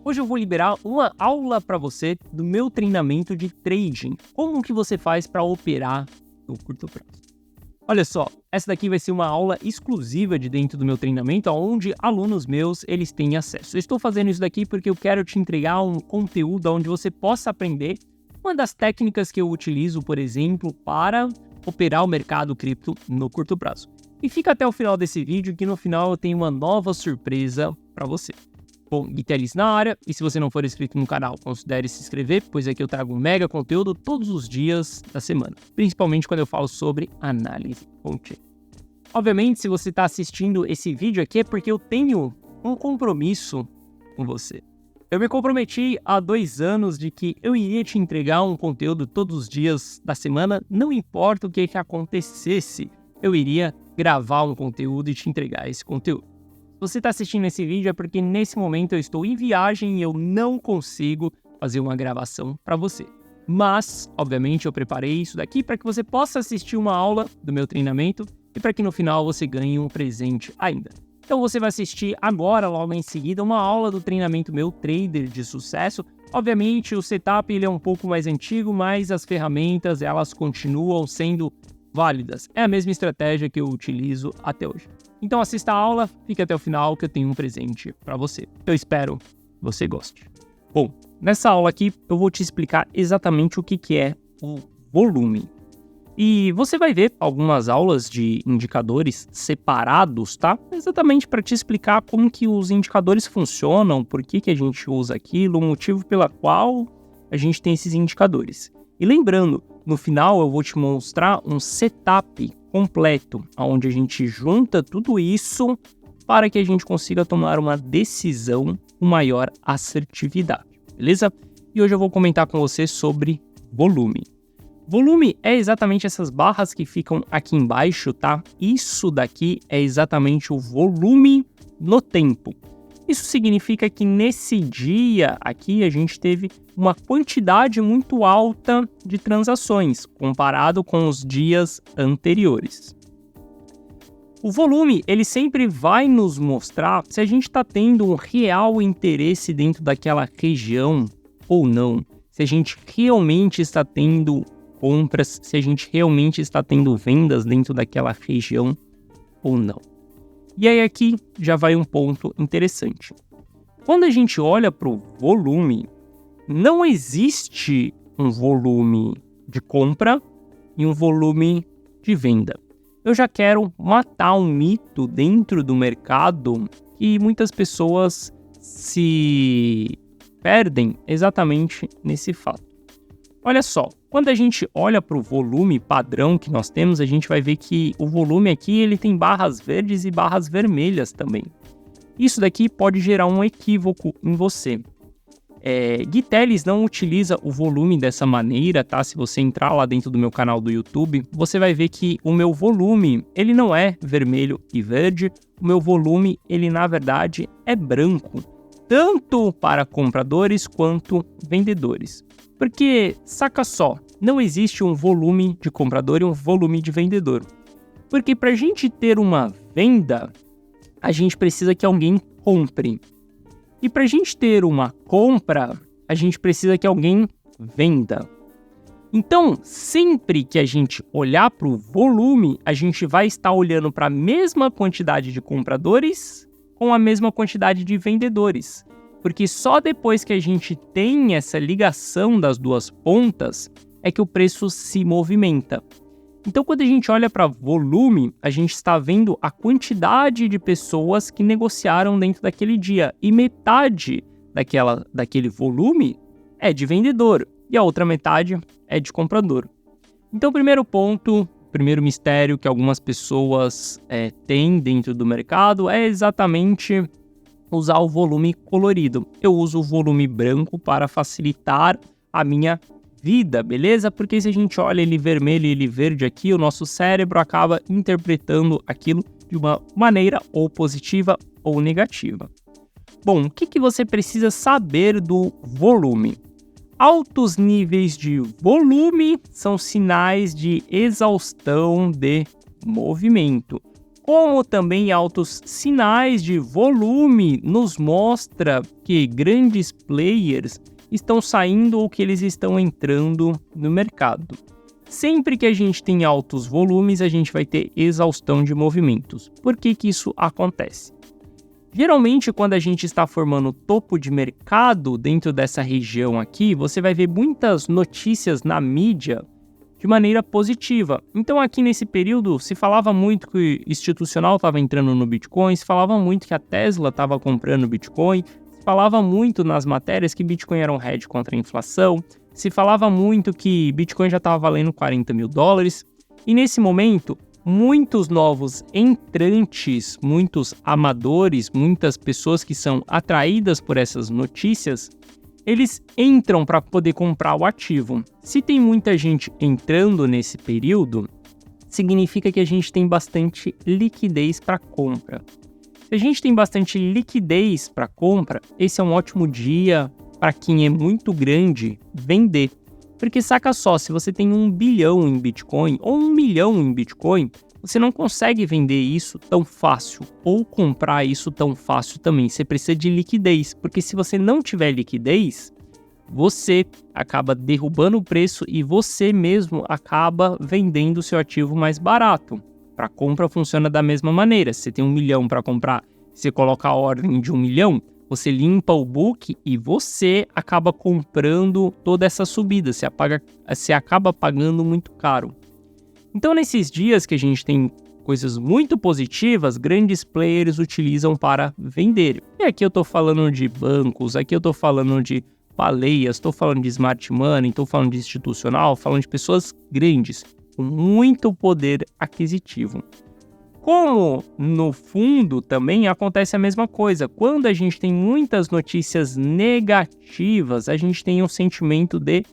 Hoje eu vou liberar uma aula para você do meu treinamento de trading. Como que você faz para operar no curto prazo? Olha só, essa daqui vai ser uma aula exclusiva de dentro do meu treinamento, onde alunos meus eles têm acesso. Eu estou fazendo isso daqui porque eu quero te entregar um conteúdo onde você possa aprender uma das técnicas que eu utilizo, por exemplo, para operar o mercado cripto no curto prazo. E fica até o final desse vídeo que no final eu tenho uma nova surpresa para você. Bom, Guitelis na área, e se você não for inscrito no canal, considere se inscrever, pois aqui eu trago um mega conteúdo todos os dias da semana, principalmente quando eu falo sobre análise on-chain. Obviamente, se você está assistindo esse vídeo aqui é porque eu tenho um compromisso com você. Eu me comprometi há 2 anos de que eu iria te entregar um conteúdo todos os dias da semana, não importa o que acontecesse, eu iria gravar um conteúdo e te entregar esse conteúdo. Se você está assistindo esse vídeo é porque nesse momento eu estou em viagem e eu não consigo fazer uma gravação para você. Mas, obviamente, eu preparei isso daqui para que você possa assistir uma aula do meu treinamento e para que no final você ganhe um presente ainda. Então você vai assistir agora, logo em seguida, uma aula do treinamento meu Trader de Sucesso. Obviamente o setup ele é um pouco mais antigo, mas as ferramentas elas continuam sendo válidas. É a mesma estratégia que eu utilizo até hoje. Então assista a aula, fique até o final que eu tenho um presente para você. Eu espero que você goste. Bom, nessa aula aqui eu vou te explicar exatamente o que é o volume. E você vai ver algumas aulas de indicadores separados, tá? Exatamente para te explicar como que os indicadores funcionam, por que a gente usa aquilo, o motivo pela qual a gente tem esses indicadores. E lembrando, no final eu vou te mostrar um setup completo, onde a gente junta tudo isso para que a gente consiga tomar uma decisão com maior assertividade, beleza? E hoje eu vou comentar com você sobre volume. Volume é exatamente essas barras que ficam aqui embaixo, tá? Isso daqui é exatamente o volume no tempo. Isso significa que nesse dia aqui a gente teve uma quantidade muito alta de transações comparado com os dias anteriores. O volume ele sempre vai nos mostrar se a gente está tendo um real interesse dentro daquela região ou não, se a gente realmente está tendo compras, se a gente realmente está tendo vendas dentro daquela região ou não. E aí aqui já vai um ponto interessante. Quando a gente olha para o volume, não existe um volume de compra e um volume de venda. Eu já quero matar um mito dentro do mercado que muitas pessoas se perdem exatamente nesse fato. Olha só, quando a gente olha para o volume padrão que nós temos, a gente vai ver que o volume aqui ele tem barras verdes e barras vermelhas também. Isso daqui pode gerar um equívoco em você. Guitelis não utiliza o volume dessa maneira, tá? Se você entrar lá dentro do meu canal do YouTube, você vai ver que o meu volume, ele não é vermelho e verde, o meu volume, ele na verdade é branco, tanto para compradores quanto vendedores. Porque, saca só, não existe um volume de comprador e um volume de vendedor. Porque para a gente ter uma venda, a gente precisa que alguém compre. E para a gente ter uma compra, a gente precisa que alguém venda. Então, sempre que a gente olhar para o volume, a gente vai estar olhando para a mesma quantidade de compradores com a mesma quantidade de vendedores. Porque só depois que a gente tem essa ligação das duas pontas é que o preço se movimenta. Então, quando a gente olha para volume, a gente está vendo a quantidade de pessoas que negociaram dentro daquele dia. E metade daquele volume é de vendedor e a outra metade é de comprador. Então, o primeiro ponto, o primeiro mistério que algumas pessoas têm dentro do mercado é exatamente usar o volume colorido. Eu uso o volume branco para facilitar a minha vida, beleza? Porque se a gente olha ele vermelho e ele verde aqui, o nosso cérebro acaba interpretando aquilo de uma maneira ou positiva ou negativa. Bom, o que você precisa saber do volume? Altos níveis de volume são sinais de exaustão de movimento. como também altos sinais de volume nos mostra que grandes players estão saindo ou que eles estão entrando no mercado. Sempre que a gente tem altos volumes, a gente vai ter exaustão de movimentos. Por que que isso acontece? Geralmente, quando a gente está formando topo de mercado dentro dessa região aqui, você vai ver muitas notícias na mídia de maneira positiva. Então, aqui nesse período, se falava muito que o institucional estava entrando no Bitcoin, se falava muito que a Tesla estava comprando Bitcoin, se falava muito nas matérias que Bitcoin era um hedge contra a inflação, se falava muito que Bitcoin já estava valendo $40 mil. E nesse momento, muitos novos entrantes, muitos amadores, muitas pessoas que são atraídas por essas notícias, eles entram para poder comprar o ativo. Se tem muita gente entrando nesse período, significa que a gente tem bastante liquidez para compra. Se a gente tem bastante liquidez para compra, esse é um ótimo dia para quem é muito grande vender. Porque saca só, se você tem 1 bilhão em Bitcoin ou 1 milhão em Bitcoin, você não consegue vender isso tão fácil ou comprar isso tão fácil também. Você precisa de liquidez, porque se você não tiver liquidez, você acaba derrubando o preço e você mesmo acaba vendendo o seu ativo mais barato. Para compra funciona da mesma maneira. Se você tem 1 milhão para comprar, você coloca a ordem de 1 milhão, você limpa o book e você acaba comprando toda essa subida. Você acaba pagando muito caro. Então, nesses dias que a gente tem coisas muito positivas, grandes players utilizam para vender. E aqui eu estou falando de bancos, aqui eu estou falando de baleias, estou falando de smart money, estou falando de institucional, falando de pessoas grandes, com muito poder aquisitivo. Como no fundo também acontece a mesma coisa. Quando a gente tem muitas notícias negativas, a gente tem um sentimento de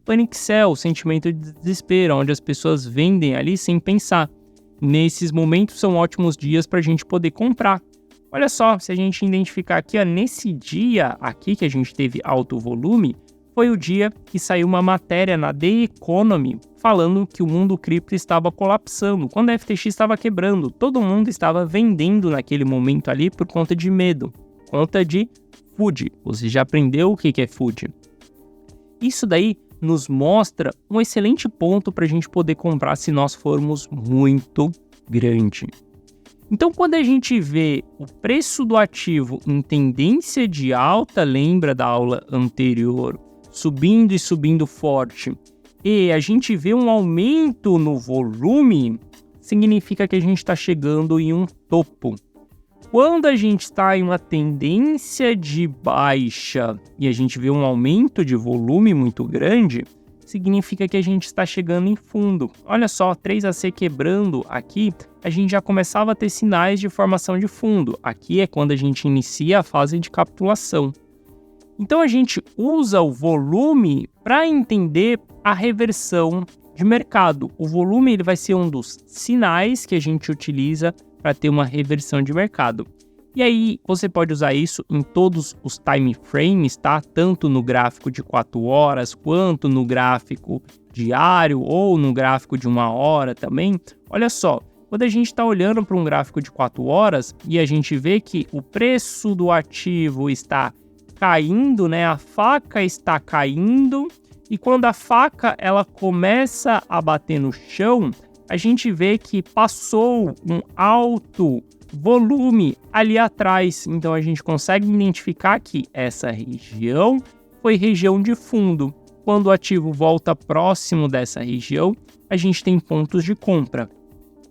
panic sell, sentimento de desespero, onde as pessoas vendem ali sem pensar. Nesses momentos são ótimos dias para a gente poder comprar. Olha só, se a gente identificar aqui, ó, nesse dia aqui que a gente teve alto volume, foi o dia que saiu uma matéria na The Economy falando que o mundo cripto estava colapsando, quando a FTX estava quebrando. Todo mundo estava vendendo naquele momento ali por conta de medo, conta de FUD. Você já aprendeu o que é FUD? Isso daí nos mostra um excelente ponto para a gente poder comprar se nós formos muito grande. Então, quando a gente vê o preço do ativo em tendência de alta, lembra da aula anterior, subindo e subindo forte, e a gente vê um aumento no volume, significa que a gente está chegando em um topo. Quando a gente está em uma tendência de baixa e a gente vê um aumento de volume muito grande, significa que a gente está chegando em fundo. Olha só, 3AC quebrando aqui, a gente já começava a ter sinais de formação de fundo. Aqui é quando a gente inicia a fase de capitulação. Então a gente usa o volume para entender a reversão de mercado. O volume ele vai ser um dos sinais que a gente utiliza para ter uma reversão de mercado. E aí você pode usar isso em todos os time frames, tá? Tanto no gráfico de 4 horas, quanto no gráfico diário ou no gráfico de 1 hora também. Olha só, quando a gente está olhando para um gráfico de 4 horas e a gente vê que o preço do ativo está caindo, né? A faca está caindo e quando a faca ela começa a bater no chão, a gente vê que passou um alto volume ali atrás. Então a gente consegue identificar que essa região foi região de fundo. Quando o ativo volta próximo dessa região, a gente tem pontos de compra.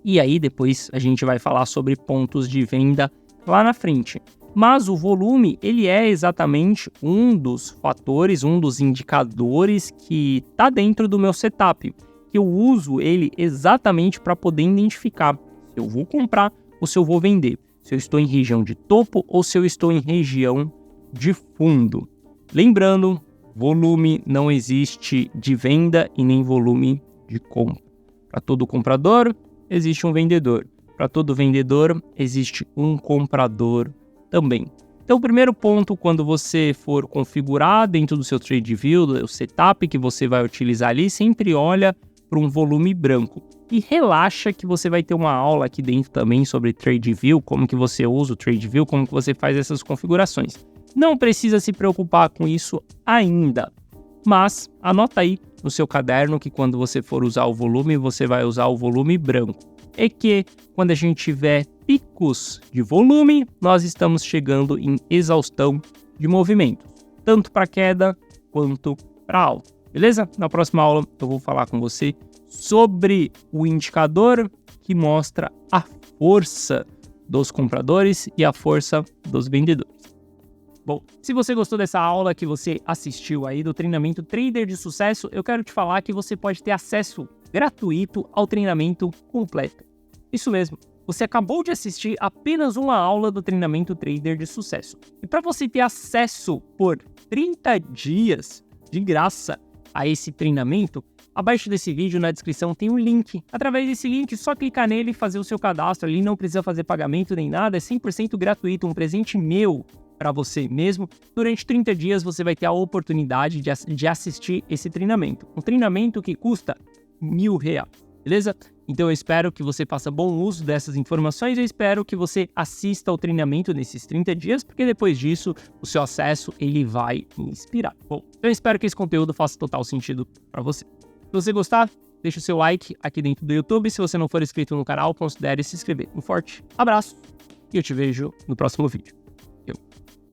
E aí depois a gente vai falar sobre pontos de venda lá na frente. Mas o volume, ele é exatamente um dos fatores, um dos indicadores que está dentro do meu setup. Que eu uso ele exatamente para poder identificar se eu vou comprar ou se eu vou vender. Se eu estou em região de topo ou se eu estou em região de fundo. Lembrando, volume não existe de venda e nem volume de compra. Para todo comprador, existe um vendedor. Para todo vendedor, existe um comprador também. Então, o primeiro ponto, quando você for configurar dentro do seu TradingView, o setup que você vai utilizar ali, sempre olha para um volume branco. E relaxa que você vai ter uma aula aqui dentro também sobre TradeView, como que você usa o TradeView, como que você faz essas configurações. Não precisa se preocupar com isso ainda, mas anota aí no seu caderno que quando você for usar o volume, você vai usar o volume branco. E que quando a gente tiver picos de volume, nós estamos chegando em exaustão de movimento, tanto para queda quanto para alta, beleza? Na próxima aula eu vou falar com você sobre o indicador que mostra a força dos compradores e a força dos vendedores. Bom, se você gostou dessa aula que você assistiu aí do treinamento Trader de Sucesso, eu quero te falar que você pode ter acesso gratuito ao treinamento completo. Isso mesmo, você acabou de assistir apenas uma aula do treinamento Trader de Sucesso. E para você ter acesso por 30 dias de graça a esse treinamento, abaixo desse vídeo na descrição tem um link. Através desse link, é só clicar nele e fazer o seu cadastro ali, não precisa fazer pagamento nem nada, é 100% gratuito, um presente meu para você mesmo. Durante 30 dias você vai ter a oportunidade de assistir esse treinamento. Um treinamento que custa R$1.000, beleza? Então eu espero que você faça bom uso dessas informações, eu espero que você assista ao treinamento nesses 30 dias, porque depois disso o seu acesso ele vai me inspirar. Bom, eu espero que esse conteúdo faça total sentido para você. Se você gostar, deixa o seu like aqui dentro do YouTube. Se você não for inscrito no canal, considere se inscrever. Um forte abraço e eu te vejo no próximo vídeo.